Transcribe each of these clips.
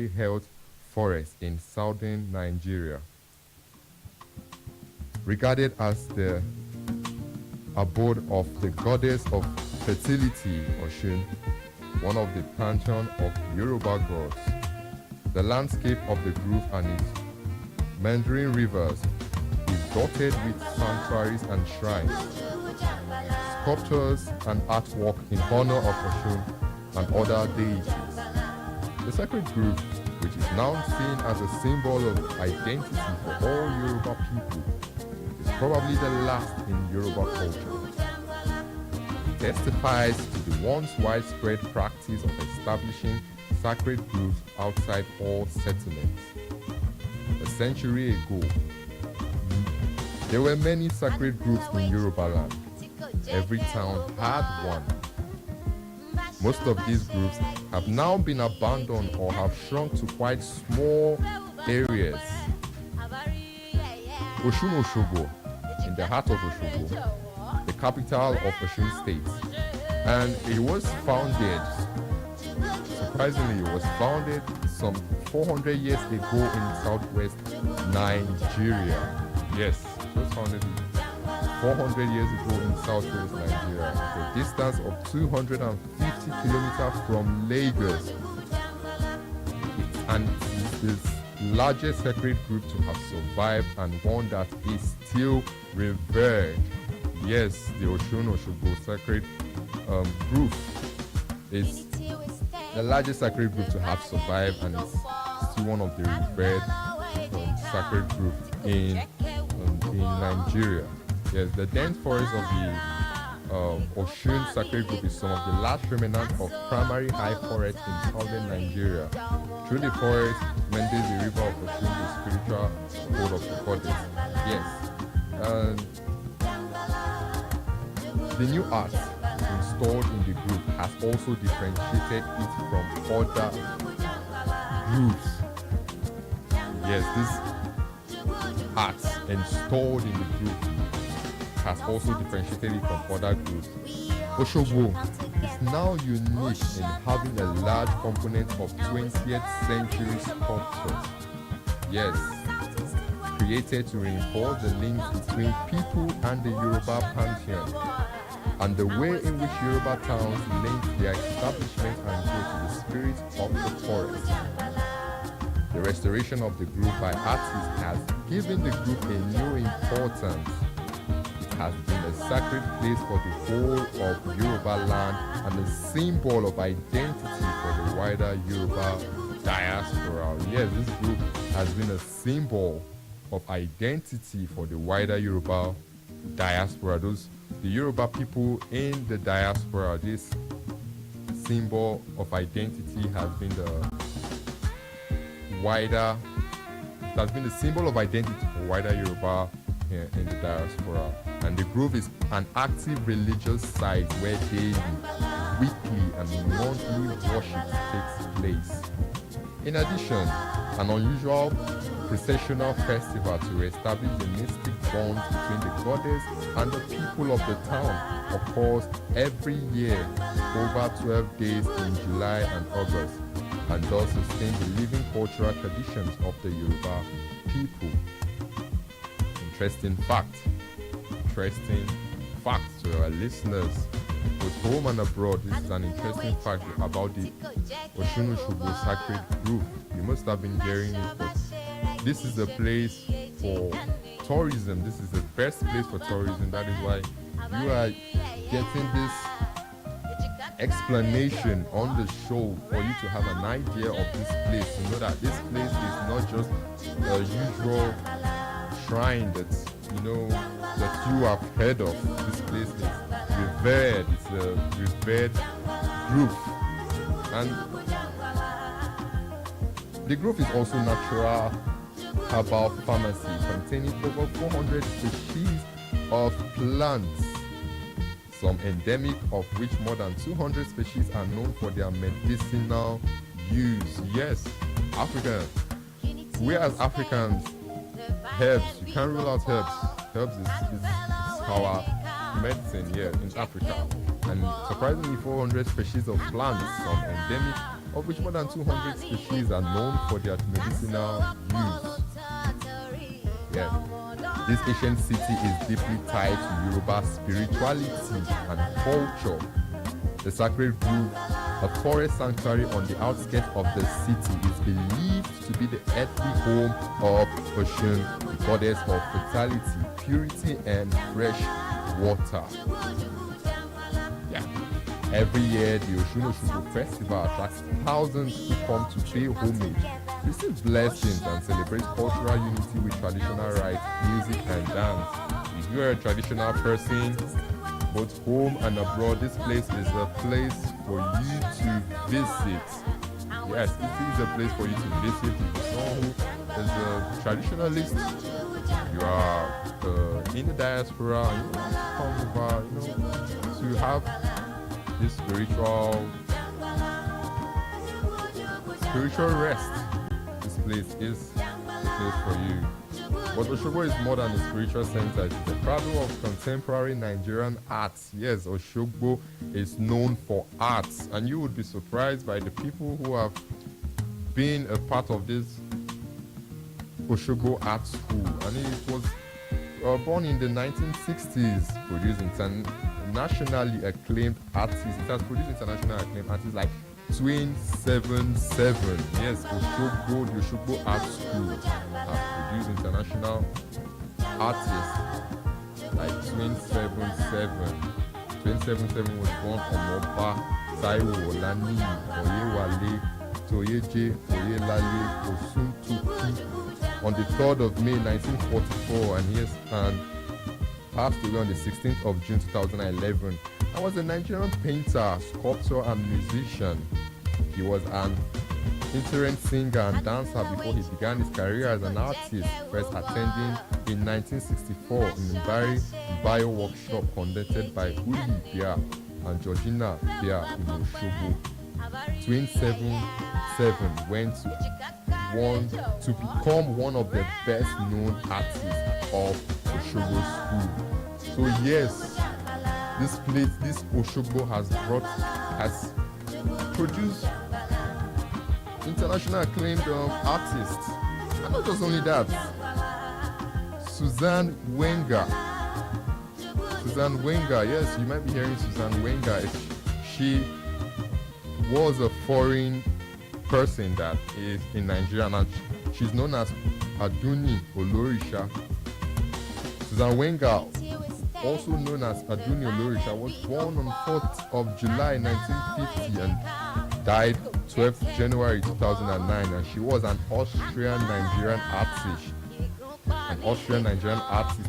held forest in southern Nigeria. Regarded as the abode of the goddess of fertility, Oshun, one of the pantheon of Yoruba gods. The landscape of the grove and its meandering rivers is dotted with sanctuaries and shrines, sculptures and artwork in honor of Oshun and other deities. The sacred grove, which is now seen as a symbol of identity for all Yoruba people, is probably the last in Yoruba culture. It testifies to the once widespread practice of establishing sacred groves outside all settlements. A century ago, there were many sacred groves in Yoruba land. Every town had one. Most of these groves have now been abandoned or have shrunk to quite small areas. Oshun Osogbo, in the heart of Osogbo, the capital of Osun State, and it was founded, surprisingly, it was founded some 400 years ago in southwest Nigeria. Yes, it was founded 400 years ago in southwest Nigeria, a distance of 250 kilometers from Lagos. And it is the largest sacred group to have survived and one that is still revered. Yes, the Oshun Osogbo sacred group is the largest sacred group to have survived and is still one of the revered sacred groups in Nigeria. Yes, the dense forest of the Oshun Sacred Group is some of the last remnants of primary high forest in southern Nigeria. Through the forest meanders the river of Oshun, the spiritual abode of the goddess. Yes, and the new art installed in the group has also differentiated it from other groups. Yes, this art installed in the group has also differentiated it from other groups. Osogbo is now unique in having a large component of 20th century sculptures. Yes, created to reinforce the links between people and the Yoruba pantheon, and the way in which Yoruba towns link their establishment and growth to the spirit of the forest. The restoration of the group by artists has given the group a new importance. Has been a sacred place for the whole of Yoruba land and a symbol of identity for the wider Yoruba diaspora. Yes, this group has been a symbol of identity for the wider Yoruba diaspora. The Yoruba people in the diaspora, this symbol of identity has been the symbol of identity for wider Yoruba in the diaspora. And the grove is an active religious site where daily, weekly, and monthly worship takes place. In addition, an unusual processional festival to establish the mystic bonds between the goddess and the people of the town occurs every year over 12 days in July and August, and thus sustain the living cultural traditions of the Yoruba people. Interesting fact to our listeners, both home and abroad. This is an interesting fact about the Oshun Osogbo Sacred Grove. You must have been hearing it, but this is a place for tourism. This is the best place for tourism. That is why you are getting this explanation on the show for you to have an idea of this place. You know that this place is not just a usual shrine that you have heard of. This place is revered. It's a revered grove, and the grove is also natural herbal pharmacy containing over 400 species of plants, some endemic, of which more than 200 species are known for their medicinal use. Yes, Africa. We as Africans, herbs, you can't rule out herbs. Herbs is our medicine here in Africa. And surprisingly, 400 species of plants, some endemic of which more than 200 species are known for their medicinal use. Yes. This ancient city is deeply tied to Yoruba spirituality and culture. The sacred grove, a forest sanctuary on the outskirts of the city, is believed to be the earthly home of Oshun, the goddess of fertility, purity, and fresh water. Yeah. Every year, the Oshun Oshogbo Festival attracts thousands who come to pay homage, receive blessings, and celebrate cultural unity with traditional rites, music, and dance. If you are a traditional person, both home and abroad, this place is a place for you to visit. Yes, this is a place for you to visit. If you're someone who is a traditionalist, you are in the diaspora, and you want to come over, to have this spiritual rest. This place is the place for you. But Oshogbo is more than a spiritual center. It's the cradle of contemporary Nigerian arts. Yes, Oshogbo is known for arts, and you would be surprised by the people who have been a part of this Oshogbo Art School. And it was born in the 1960s, produced internationally acclaimed artists. It has produced internationally acclaimed artists like Twin 77. Yes, Oshogbo, the Oshogbo Art School has produced international artists like Twin 77. Twin 77 was born on Oba Taiwo Olani Oyewale Toyeje Oyelale Osuntoki on the 3rd of May 1944, and passed away on the 16th of June 2011. I was a Nigerian painter, sculptor, and musician. He was an itinerant singer and dancer before he began his career as an artist, first attending in 1964 in the Mbari Bio workshop conducted by Uli Bia and Georgina Bia in Oshogbo. Twin 77 went to become one of the best known artists of Oshogbo School. So yes, this place, this Oshogbo has produced international acclaimed artists. And not just only that, Suzanne Wenger, yes, you might be hearing Suzanne Wenger. She was a foreign person that is in Nigeria, and she's known as Aduni Olorisha. Suzanne Wenger, also known as Aduni Olorisha, was born on 4th of July 1950 and died 12th January 2009, and she was an Austrian-Nigerian artist.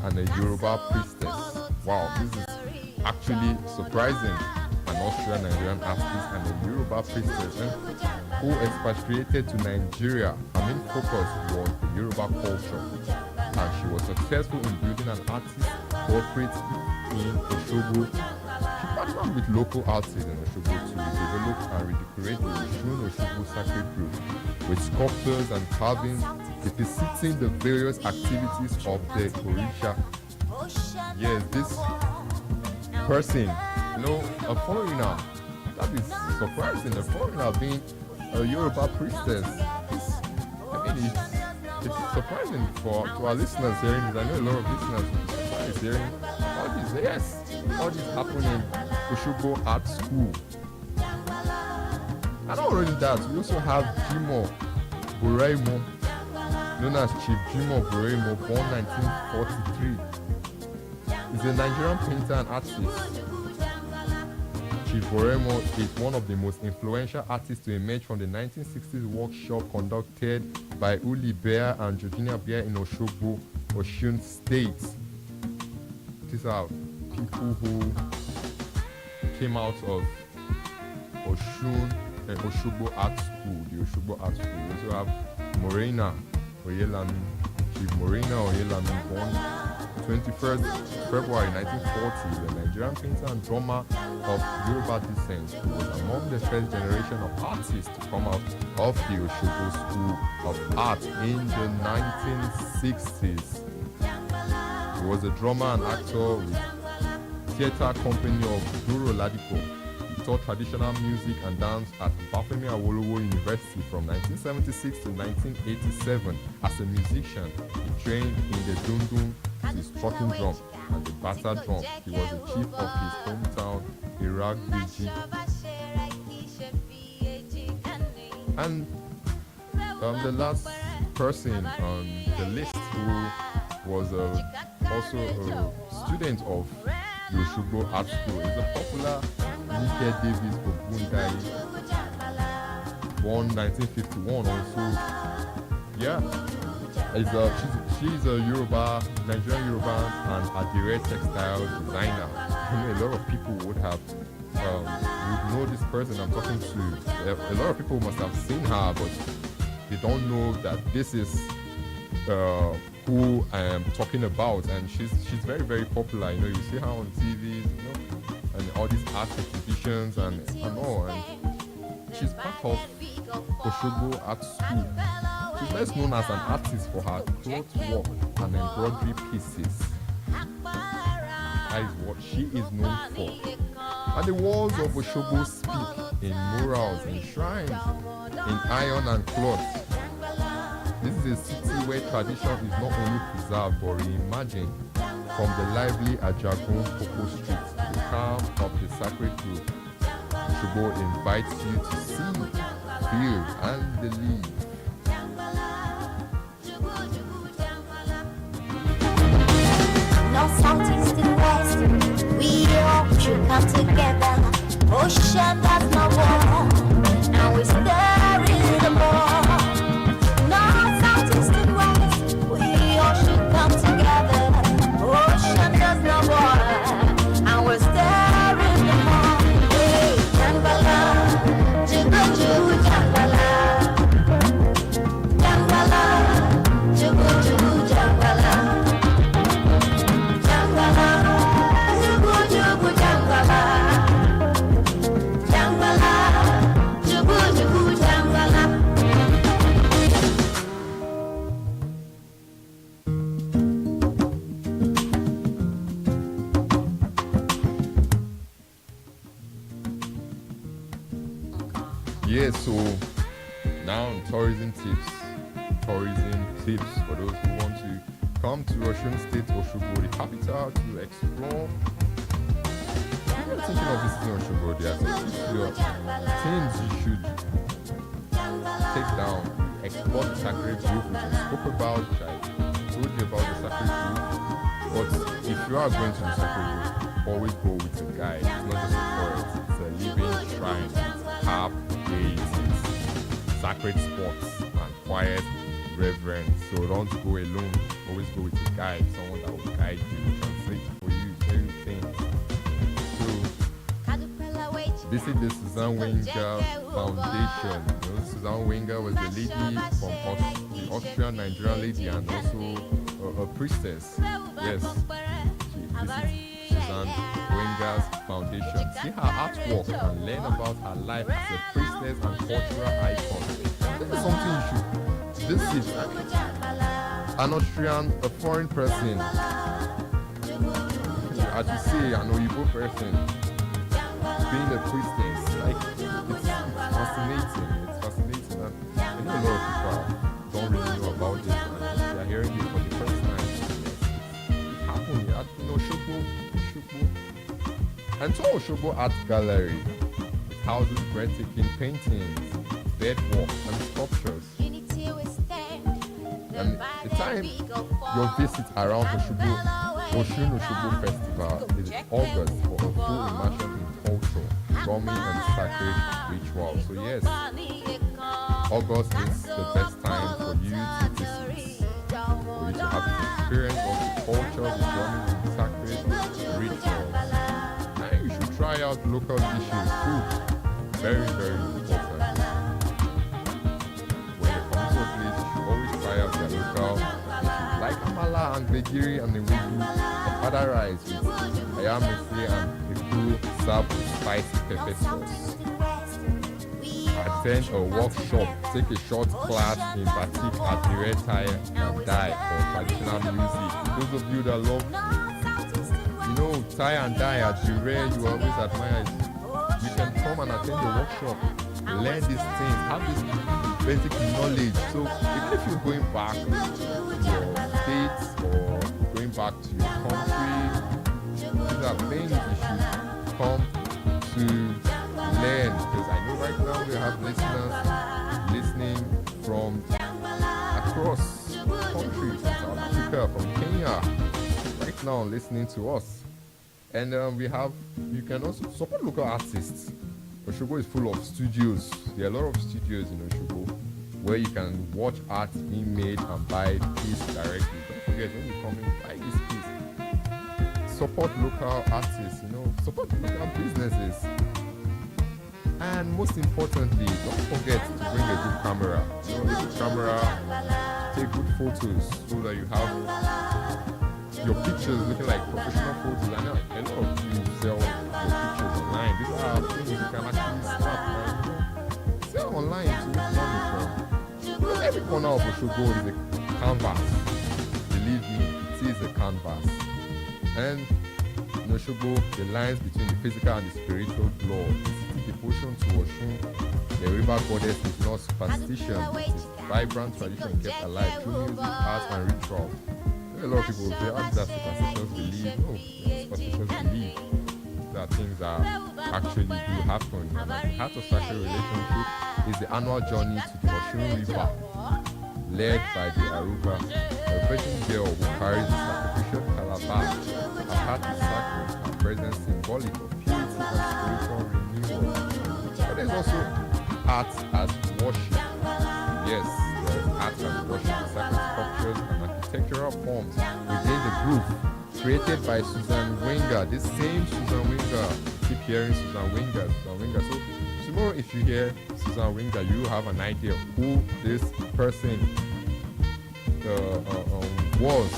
And a Yoruba priestess. Wow, this is actually surprising. An Austrian-Nigerian artist and a Yoruba priestess who expatriated to Nigeria. Her main focus was the Yoruba culture, and she was successful in building an artist corporate in Oshogbo. She partnered with local artists in Oshogbo to develop and redecorate the Oshun Oshogbo Sacred Grove with sculptures and carvings depicting the various activities of the Orisha. Yes, this person, a foreigner, that is surprising. A foreigner being a Yoruba priestess. It's surprising for our listeners hearing this. I know a lot of listeners will be surprised hearing all this. Yes, all this happening in Oshogbo Art School. And not only that, we also have Jimoh Boraimo, known as Chief Jimoh Boraimo, born 1943. He's a Nigerian painter and artist. Chief Boraimo is one of the most influential artists to emerge from the 1960s workshop conducted by Uli Bia and Georgina Bia in Oshogbo, Osun State. These are people who came out of Oshogbo Art School, the Oshogbo Art School. We also have Morena Oyelami, Chief Morena Oyelami, born 21st February 1940, the Nigerian painter and drummer of Yoruba descent, who was among the first generation of artists to come out of the Oshogbo School of Art in the 1960s. He was a drummer and actor with theatre company of Duro Ladipo. He taught traditional music and dance at Bafemi Awolowo University from 1976 to 1987. As a musician, he trained in the dundun, the talking drum, and the bata drum. He was the chief of his hometown, Iragbiji. And the last person on the list who was also a student of the Oshogbo Art School is the popular Nike Davis Ogundayi, born 1951 also. Yeah, she's a Nigerian Yoruba and Adire textile designer. A lot of people would know this person I'm talking to. A lot of people must have seen her, but they don't know that this is who I am talking about, and she's very, very popular. You see her on TV, and all these art exhibitions and all, and she's part of Oshogbo Art School. She's best known as an artist for her cloth work and embroidery pieces. That is what she is known for. And the walls of Oshogbo speak in murals, in shrines, in iron and cloth. This is a city where tradition is not only preserved but reimagined. From the lively Ajagun Koko Street to the calm of the sacred grove, Oshogbo invites you to see, feel, and believe. North, south, east, and west, we all should come together. Ocean does not war, and we stir in the more. North, south, east, and west, we all should come together. Ocean does not war, and we stir in the more. Hey, Jambala, Jubu Jubu Jambala, Jambala, Jubu Jubu Jambala. Yeah, so now tourism tips for those who want to come to Osun State, Oshogbo, the capital, to explore. If you're thinking of visiting Oshogbo, there are things you should take down. Explore the sacred grove, which I spoke about, which I told you about the sacred grove. But if you are going to the sacred grove, always go with a guide. It's not just a forest, it's a living shrine. It's harp, deities, sacred spots, and quiet reverence. So don't go alone. Always go with a guide, someone that will guide you, translate for you everything. So visit the Suzanne Wenger Foundation. Suzanne Wenger was the lady from the Austrian Nigerian lady, and also a priestess. Yes, she visits Suzanne Wenger's Foundation. See her artwork and learn about her life as a priestess and cultural icon. This is something you should visit. An Austrian, a foreign person, as you say, an Oyibo person, being a priestess, like, it's fascinating. It's fascinating, and I know a lot of people don't really know about this, and they are hearing it for the first time. It happened at Oshogbo. And so Oshogbo Art Gallery, it houses breathtaking paintings, bedwork, and sculptures. And the time your visit around Osun Oshogbo Festival is August for a full immersion in culture, drumming, and sacred rituals. So yes, August is the best time for you to visit, for you to have this experience of the culture, the drumming, and sacred rituals. And you should try out local dishes, food. Very, very important. When you come to a place, you should always try out their local dishes. Like amala and gbegiri and ewedu, other rice with ayamese and eku served with spicy pepper sauce. Attend a workshop, take a short class in batik at the red tie and dye for traditional music. Those of you that love, tie and dye at the red, you always admire it. You can come and attend the workshop, learn these things, have this basic knowledge. So even if you're going back to your states or going back to your country, these are things you should come to learn, because I know right now we have listeners listening from across countries, from South Africa, from Kenya, right now listening to us. And you can also support local artists. Osogbo is full of studios. There are a lot of studios in Osogbo where you can watch art being made and buy the piece directly. Don't forget, when you come in, buy this piece. Support local artists, support local businesses. And most importantly, don't forget to bring a good camera. A good camera, take good photos so that you have your pictures looking like professional photos. I know a lot of you sell your pictures online. These are things you can actually snap and sell online to make money from. Every corner of Osogbo is a canvas. Believe me, it is a canvas. And in Osogbo, the lines between the physical and the spiritual glow, devotion to Oshun, the river goddess, is not superstition. It is vibrant tradition kept alive through music, art, and ritual. A lot of people say, that superstitions believe. No, superstitions believe that things that actually do happen. And the Heart of Sacred Relationship is the annual journey to the Oshun River, led by the Aruba, a virgin girl who carries the sacrificial calabash. Her heart is sacred, her presence symbolic of purity and spiritual renewal. But there's also art as worship. Yes, there's art as worship, sacred sculptures and architectural forms within the group created by Susan Wenger. This same Susan Wenger, keep hearing Susan Wenger. So tomorrow, if you hear Susan Wenger, you have an idea who this person was.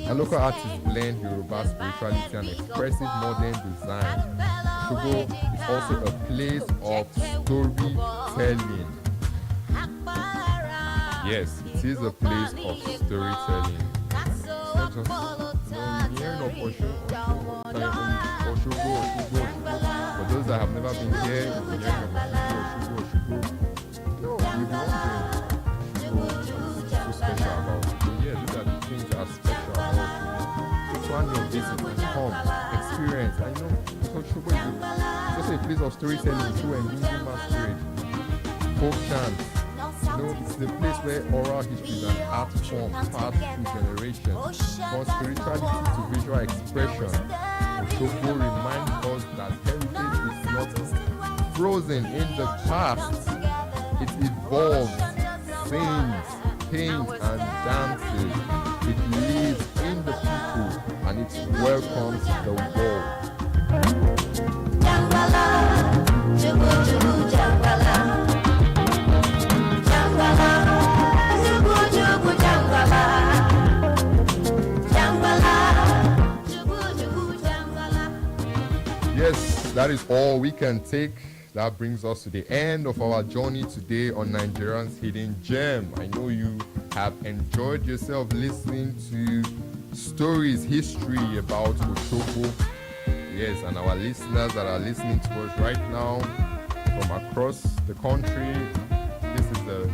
A local artist blend Yoruba spirituality and expressive modern design. Osogbo is also a place of storytelling. Yes, it is a place of storytelling. Not just hearing of Osogbo. For those that have never been here, you'll be hearing of Osogbo. No, you'll be wondering, Osogbo is so special about it. Yeah, these are the things that are special about it. So plan your visit and come, experience. And Osogbo is just a place of storytelling through engaging masquerade, folk chants. It's the place where oral histories and art form pass through generations. From spirituality to visual expression, Osogbo reminds us that heritage is not frozen in the past. It evolves, sings, paints, and dances. It lives in the people and it welcomes the world. Yes, that is all we can take. That brings us to the end of our journey today on Nigerian's Hidden Gem. I know you have enjoyed yourself listening to stories, history about Osogbo. Yes, and our listeners that are listening to us right now from across the country, this is the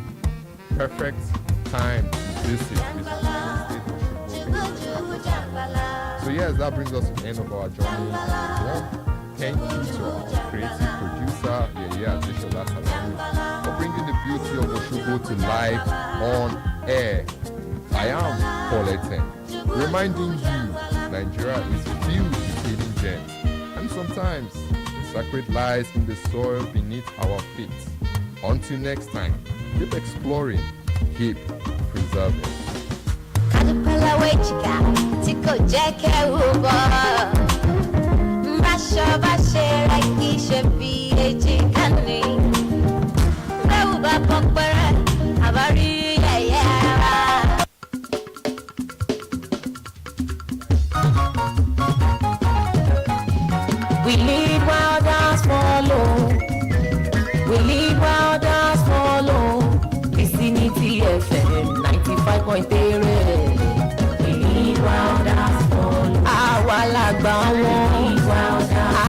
perfect time to visit Osogbo. So yes, that brings us to the end of our journey. Thank you to our creative producer, Yaya Adeshola Salami, for bringing the beauty of Osogbo to life on air. I am Paul Eten, reminding you Nigeria is filled with hidden gems, and sometimes the sacred lies in the soil beneath our feet. Until next time, keep exploring, keep preserving. Basho bashe like he should be.